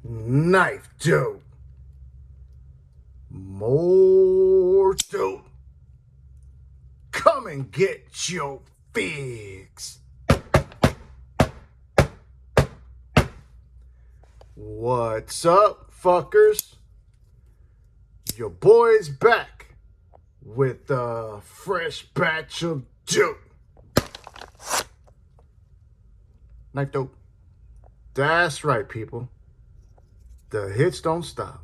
KnifeDope. More dope. Come and get your fix. What's up, fuckers? Your boy's back with a fresh batch of dope. KnifeDope. That's right, people. The hits don't stop.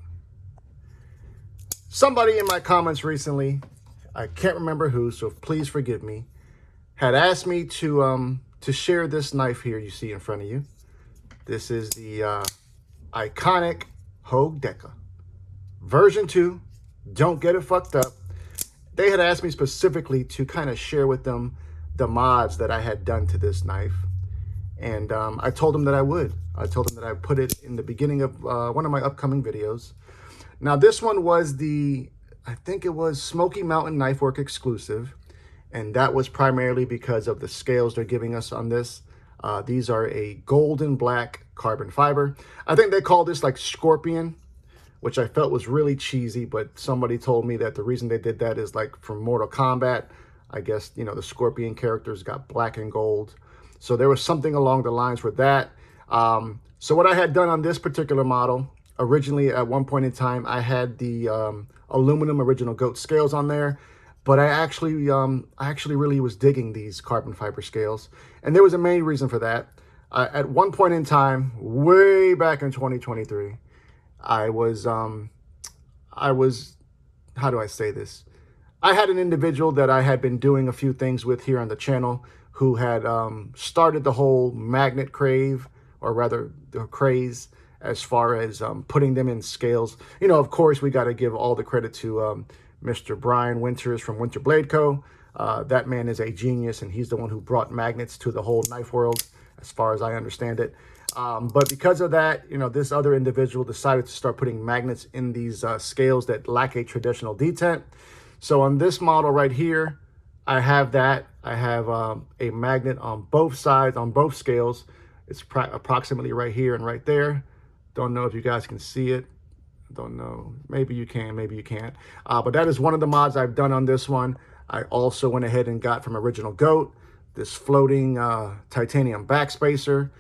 Somebody in my comments recently, I can't remember who, so please forgive me, had asked me to share this knife here you see in front of you. This is the iconic Hogue version 2. Don't get it fucked up. They had asked me specifically to kind of share with them the mods that I had done to this knife. And I told them that I would. I told them that I put it in the beginning of one of my upcoming videos. Now, this one was I think it was Smoky Mountain Knife Work exclusive. And that was primarily because of the scales they're giving us on this. These are a golden black carbon fiber. I think they call this like Scorpion, which I felt was really cheesy. But somebody told me that the reason they did that is like from Mortal Kombat. I guess, you know, the Scorpion characters got black and gold. So there was something along the lines with that. So what I had done on this particular model, originally at one point in time, I had the aluminum original goat scales on there, but I actually really was digging these carbon fiber scales. And there was a main reason for that. At one point in time, way back in 2023, I was, how do I say this? I had an individual that I had been doing a few things with here on the channel who had started the whole magnet crave, or rather the craze, as far as putting them in scales. You know, of course, we got to give all the credit to Mr. Brian Winters from Winter Blade Co. That man is a genius, and he's the one who brought magnets to the whole knife world, as far as I understand it. But because of that, you know, this other individual decided to start putting magnets in these scales that lack a traditional detent. So on this model right here, I have that. I have a magnet on both sides, on both scales. It's approximately right here and right there. Don't know if you guys can see it. Don't know. Maybe you can, maybe you can't. But that is one of the mods I've done on this one. I also went ahead and got from Original Goat this floating titanium backspacer.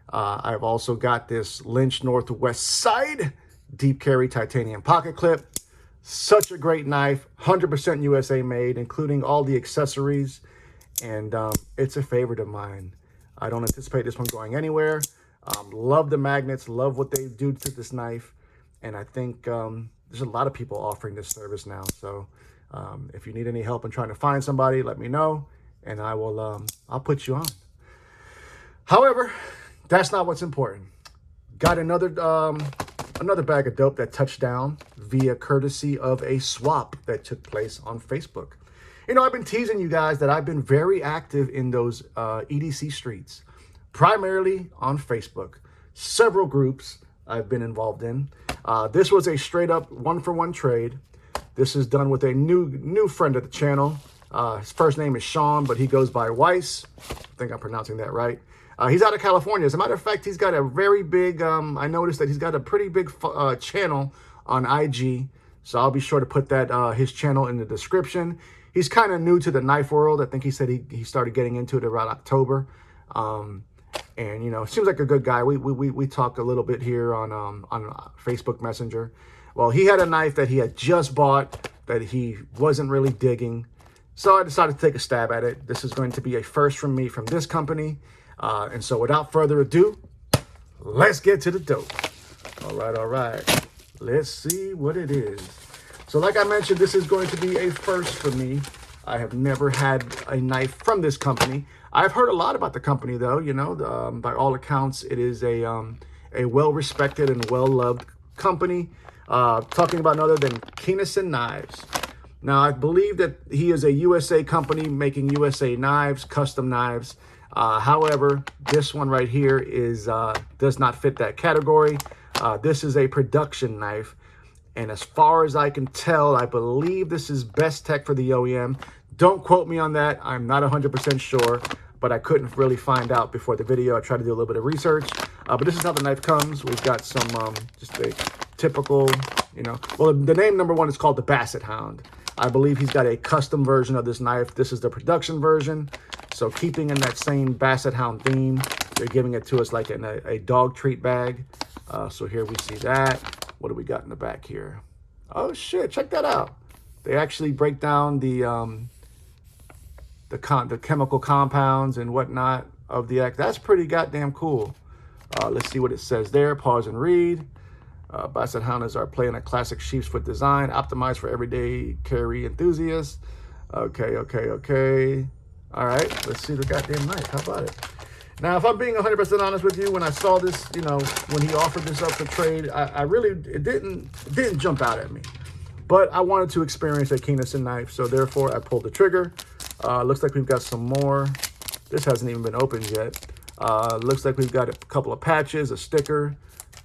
I've also got this Lynch Northwest Side deep carry titanium pocket clip. Such a great knife, 100% USA made, including all the accessories. And it's a favorite of mine. I don't anticipate this one going anywhere. Love the magnets, love what they do to this knife. And I think there's a lot of people offering this service now. So if you need any help in trying to find somebody, let me know. And I will, I'll put you on. However, that's not what's important. Got another bag of dope that touched down via courtesy of a swap that took place on Facebook. You know, I've been teasing you guys that I've been very active in those EDC streets, primarily on Facebook. Several groups I've been involved in. This was a straight up one-for-one trade. This is done with a new friend of the channel. His first name is Sean, but he goes by Weiss. I think I'm pronouncing that right. He's out of California. As a matter of fact, he's got a very big, I noticed that he's got a pretty big channel on IG. So I'll be sure to put that his channel in the description. He's kind of new to the knife world. I think he said he started getting into it around October. And, you know, seems like a good guy. We talk a little bit here on Facebook Messenger. Well, he had a knife that he had just bought that he wasn't really digging. So I decided to take a stab at it. This is going to be a first from me from this company. And so without further ado, let's get to the dope. All right. Let's see what it is. So like I mentioned, this is going to be a first for me. I have never had a knife from this company. I've heard a lot about the company, though. You know, by all accounts, it is a well-respected and well-loved company. Talking about none other than Knives. Now, I believe that he is a USA company making USA knives, custom knives. However, this one right here does not fit that category. This is a production knife. And as far as I can tell, I believe this is best tech for the OEM. Don't quote me on that. I'm not 100% sure. but I couldn't really find out before the video. I tried to do a little bit of research, but this is how the knife comes. We've got some just a typical, you know, well, the name number one is called the Basset Hound. I believe he's got a custom version of this knife. This is the production version. So keeping in that same Basset Hound theme, they're giving it to us like in a dog treat bag. So here we see that. What do we got in the back here? Oh shit, check that out. They actually break down the chemical compounds and whatnot of the act. That's pretty goddamn cool. Let's see what it says there. Pause and read. Basset Hound are playing a classic sheep's foot design, optimized for everyday carry enthusiasts. Okay. All right, let's see the goddamn knife. How about it? Now, if I'm being 100% honest with you, when I saw this, you know, when he offered this up for trade, I really, it didn't jump out at me. But I wanted to experience a Keynefs knife, so therefore I pulled the trigger. Looks like we've got some more. This hasn't even been opened yet. Looks like we've got a couple of patches, a sticker.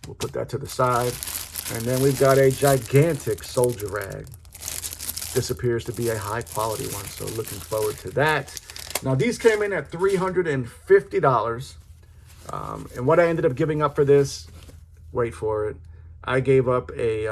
We'll put that to the side. And then we've got a gigantic soldier rag. This appears to be a high quality one, so looking forward to that. Now, these came in at $350. And what I ended up giving up for this, wait for it, I gave up a,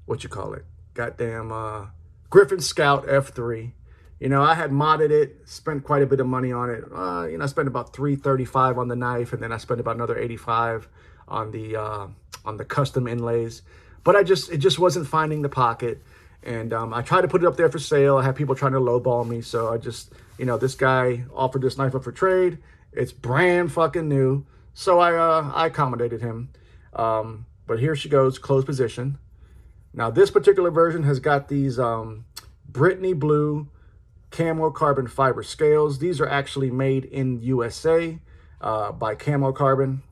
what you call it? Goddamn Griffin Scout F3. You know, I had modded it, spent quite a bit of money on it. You know, I spent about $335 on the knife, and then I spent about another $85 on the custom inlays. But it just wasn't finding the pocket. And I tried to put it up there for sale. I had people trying to lowball me. So I just, you know, this guy offered this knife up for trade. It's brand fucking new. So I accommodated him. But here she goes, closed position. Now, this particular version has got these Brittany Blue camo carbon fiber scales. These are actually made in USA by Camo Carbon.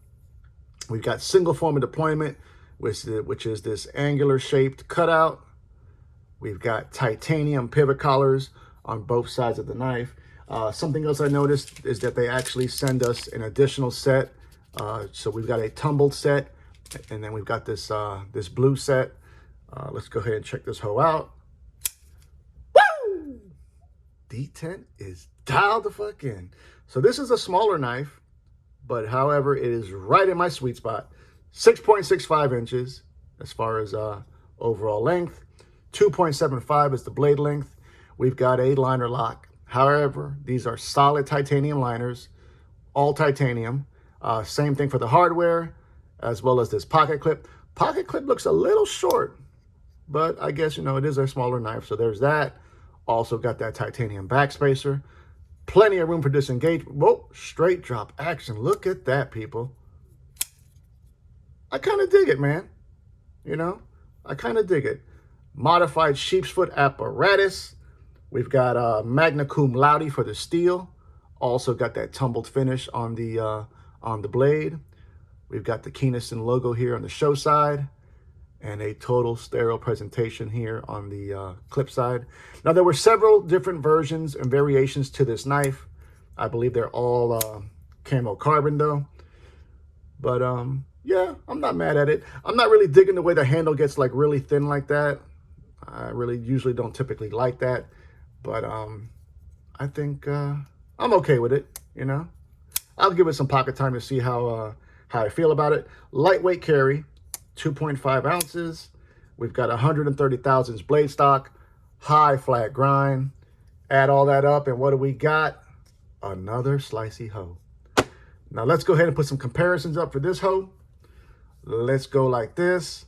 We've got single form of deployment, which is this angular shaped cutout. We've got titanium pivot collars on both sides of the knife. Something else I noticed is that they actually send us an additional set. So we've got a tumbled set, and then we've got this this blue set. Let's go ahead and check this hoe out. Woo! D10 is dialed the fuck in. So this is a smaller knife, but however, it is right in my sweet spot. 6.65 inches as far as overall length. 2.75 is the blade length. We've got a liner lock. However, these are solid titanium liners, all titanium. Same thing for the hardware, as well as this pocket clip. Pocket clip looks a little short, but I guess, you know, it is a smaller knife, so there's that. Also got that titanium backspacer. Plenty of room for disengagement. Whoa, straight drop action. Look at that, people. I kind of dig it, man. You know, I kind of dig it. Modified sheep's foot apparatus. We've got magna cum laude for the steel. Also got that tumbled finish on the blade. We've got the Keynefs logo here on the show side, and a total sterile presentation here on the clip side. Now, there were several different versions and variations to this knife. I believe they're all camo carbon though. But yeah, I'm not mad at it. I'm not really digging the way the handle gets like really thin like that. I really usually don't typically like that. But I think I'm okay with it, you know. I'll give it some pocket time to see how I feel about it. Lightweight carry, 2.5 ounces. We've got 130 thousandths blade stock, high flat grind. Add all that up, and what do we got? Another slicey hoe. Now let's go ahead and put some comparisons up for this hoe. Let's go like this.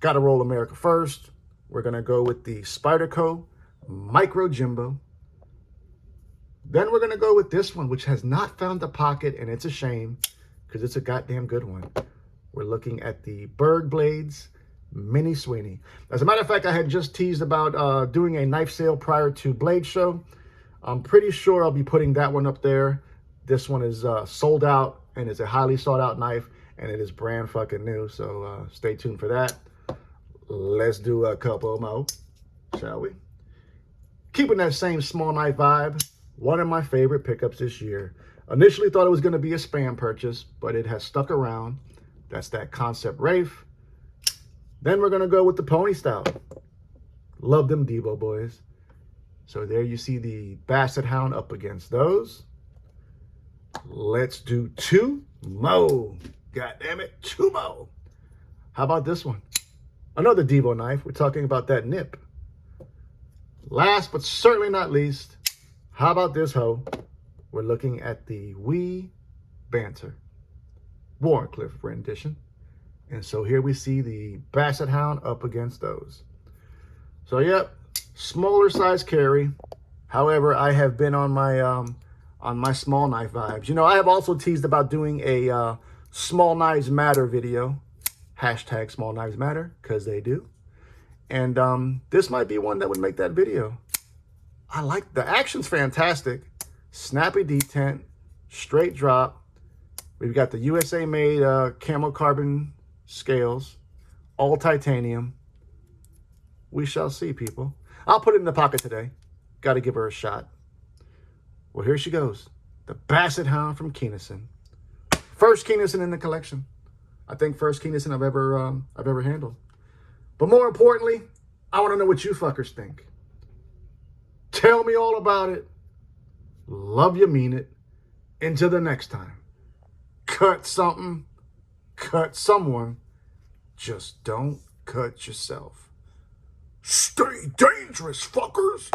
Gotta roll America first. We're gonna go with the Spyderco Micro Jimbo. Then we're gonna go with this one, which has not found the pocket, and it's a shame because it's a goddamn good one. We're looking at the Berg Blades Mini Sweeney. As a matter of fact, I had just teased about doing a knife sale prior to Blade Show. I'm pretty sure I'll be putting that one up there. This one is sold out, and it's a highly sought out knife, and it is brand fucking new. So stay tuned for that. Let's do a couple more, shall we? Keeping that same small knife vibe, one of my favorite pickups this year. Initially thought it was going to be a spam purchase, but it has stuck around. That's that Concept Wraith. Then we're going to go with the Pony Style. Love them Debo boys. So there you see the Basset Hound up against those. Let's do 2 more. God damn it, 2 more. How about this one? Another Devo knife. We're talking about that nip. Last but certainly not least, how about this hoe? We're looking at the Wee Banter Warncliffe rendition. And so here we see the Basset Hound up against those. So yep, smaller size carry. However, I have been on my small knife vibes. You know, I have also teased about doing a small knives matter video. Hashtag small knives matter, because they do. And this might be one that would make that video. I like the action's fantastic. Snappy detent, straight drop. We've got the USA made camo carbon scales, all titanium. We shall see, people. I'll put it in the pocket today. Got to give her a shot. Well, here she goes. The Basset Hound from Keynison. First Keynison in the collection. I think first Keynison I've ever handled. But more importantly, I want to know what you fuckers think. Tell me all about it. Love you, mean it. Until the next time. Cut something. Cut someone. Just don't cut yourself. Stay dangerous, fuckers.